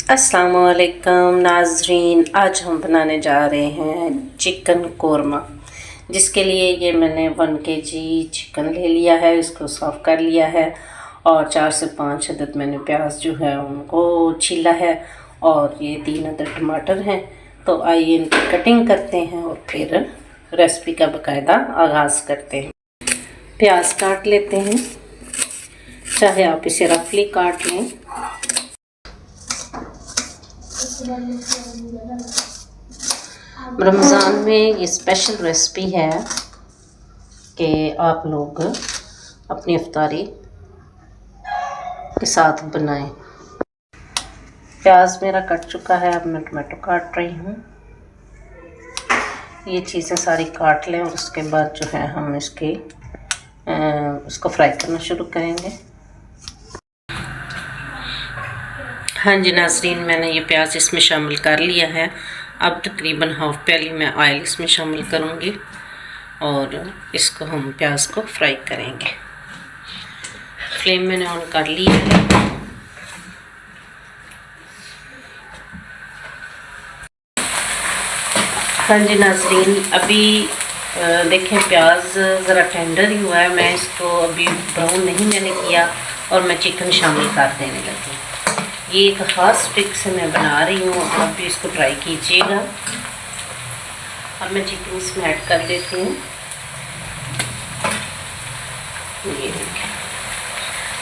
अस्सलामुअलैकुम नाज़रीन, आज हम बनाने जा रहे हैं चिकन कोरमा। जिसके लिए ये मैंने 1 kg चिकन ले लिया है, इसको साफ़ कर लिया है और 4 से 5 अदद मैंने प्याज जो है उनको छीला है और ये 3 अदद टमाटर हैं। तो आइए इनकी कटिंग करते हैं और फिर रेसिपी का बाकायदा आगाज़ करते हैं। प्याज काट लेते हैं, चाहे आप इसे रफली काट लें। रमज़ान में ये स्पेशल रेसिपी है कि आप लोग अपनी इफ्तारी के साथ बनाएं। प्याज मेरा कट चुका है, अब मैं टमाटो काट रही हूँ। ये चीज़ें सारी काट लें और उसके बाद जो है हम इसको फ्राई करना शुरू करेंगे। हाँ जी नाज़रीन, मैंने ये प्याज इसमें शामिल कर लिया है। अब तकरीबन हाफ़ प्याली मैं ऑयल इसमें शामिल करूँगी और इसको हम प्याज को फ्राई करेंगे। फ्लेम मैंने ऑन कर ली है। हाँ जी नाज़रीन, अभी देखें प्याज ज़रा टेंडर ही हुआ है। मैं इसको अभी ब्राउन नहीं मैंने किया और मैं चिकन शामिल कर देने लगी। ये एक ख़ास ट्रिक से मैं बना रही हूँ, आप भी इसको ट्राई कीजिएगा। अब मैं चिकन इसमें ऐड कर देती हूँ। ये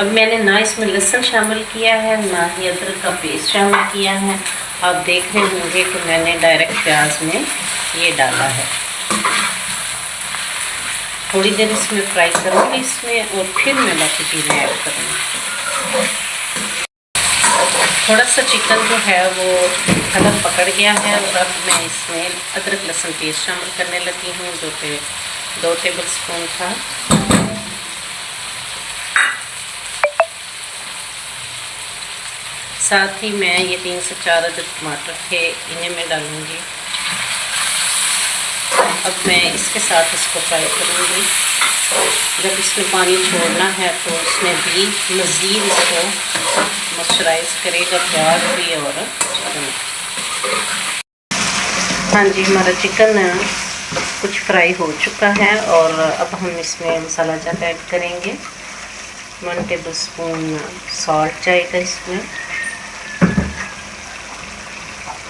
अब मैंने ना इसमें लहसुन शामिल किया है, ना ही अदरक का पेस्ट शामिल किया है। आप देख रहे होंगे कि मैंने डायरेक्ट प्याज में ये डाला है। थोड़ी देर इसमें फ्राई करूँगी इसमें और फिर मैं बाकी चीज़ें ऐड करूँगी। थोड़ा सा चिकन जो है वो कलर पकड़ गया है और अब मैं इसमें अदरक लहसुन पेस्ट शामिल करने लगी हूँ, जो कि 2 टेबल स्पून था। साथ ही मैं ये 3 से 4 अदद टमाटर थे, इन्हें मैं डालूँगी। अब मैं इसके साथ इसको फ्राई करूँगी। जब इसमें पानी छोड़ना है तो इसमें भी मज़ीद इसको मॉइस्चराइज करेगा प्याज भी और चिकन। हाँ जी, हमारा चिकन कुछ फ्राई हो चुका है और अब हम इसमें मसाला जाता ऐड करेंगे। 1 टेबल स्पून सॉल्ट जाएगा इसमें,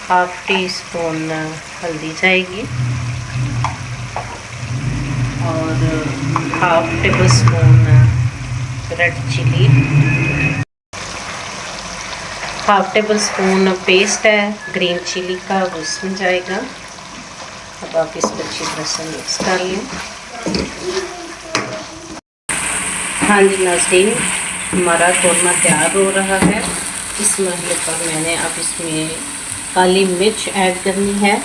हाफ़ टी स्पून हल्दी जाएगी और half tablespoon red chilli, half tablespoon paste है ग्रीन चिली का, वो इसमें जाएगा। अब आप इसको अच्छी तरह से मिक्स कर लें। हाँ जी नाज़रीन, हमारा कोरमा तैयार हो रहा है। इस मरहले पर मैंने अब इसमें काली मिर्च ऐड करनी है।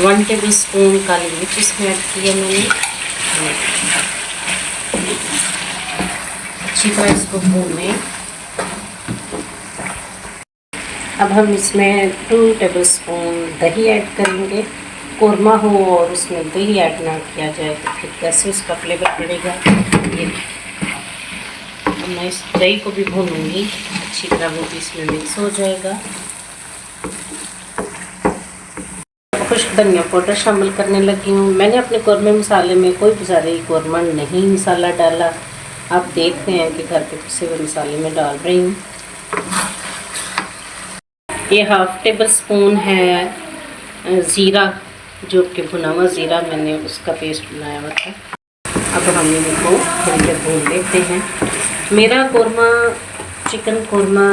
1 टेबल स्पून काली मिर्च इसमें ऐड किया मैंने। अच्छी तरह इसको भूनें। अब हम इसमें 2 टेबल स्पून दही ऐड करेंगे। कोरमा हो और उसमें दही ऐड ना किया जाए तो फिर कैसे उसका फ्लेवर पड़ेगा। ये अब मैं इस दही को भी भूनूंगी अच्छी तरह, वो भी इसमें मिक्स हो जाएगा। खुश्क धनिया पाउडर शामिल करने लगी हूँ। मैंने अपने कोरमे मसाले में कोई भी ज़्यादा कोरमा नहीं मसाला डाला। आप देख रहे हैं कि घर के पिसे हुए मसाले में डाल रही हूँ। ये हाफ़ टेबल स्पून है ज़ीरा, जो कि भुना हुआ ज़ीरा मैंने उसका पेस्ट बनाया हुआ था। अब हम इनको थोड़ी देर भून लेते हैं। मेरा कोरमा चिकन कोरमा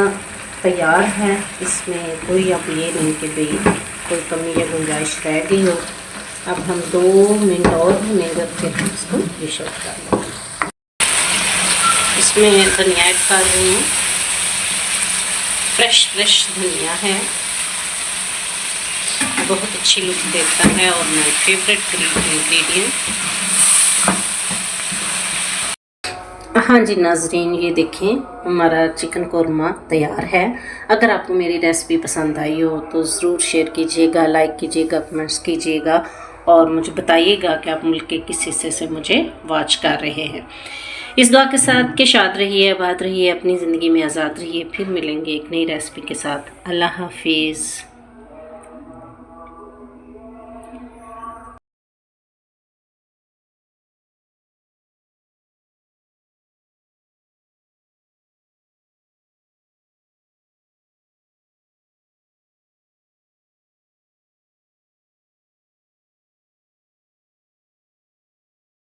तैयार है। इसमें कोई अब ये नहीं कि भाई कोई कमी या गुंजाइश रह गई हो। अब हम 2 मिनट और भूनेंगे, फिर हम इसको डिश आउट कर लेंगे। इसमें धनिया ऐड कर रही हूँ, फ्रेश धनिया है, बहुत अच्छी लुक देता है और माय फेवरेट इंग्रेडिएंट। हाँ जी नाजरीन, ये देखें हमारा चिकन कोरमा तैयार है। अगर आपको मेरी रेसिपी पसंद आई हो तो ज़रूर शेयर कीजिएगा, लाइक कीजिएगा, कमेंट्स कीजिएगा और मुझे बताइएगा कि आप मुल्क के किस हिस्से से मुझे वॉच कर रहे हैं। इस दुआ के साथ कि शाद रहिए, आबाद रहिए, अपनी ज़िंदगी में आज़ाद रहिए। फिर मिलेंगे एक नई रेसिपी के साथ। अल्लाह हाफिज़।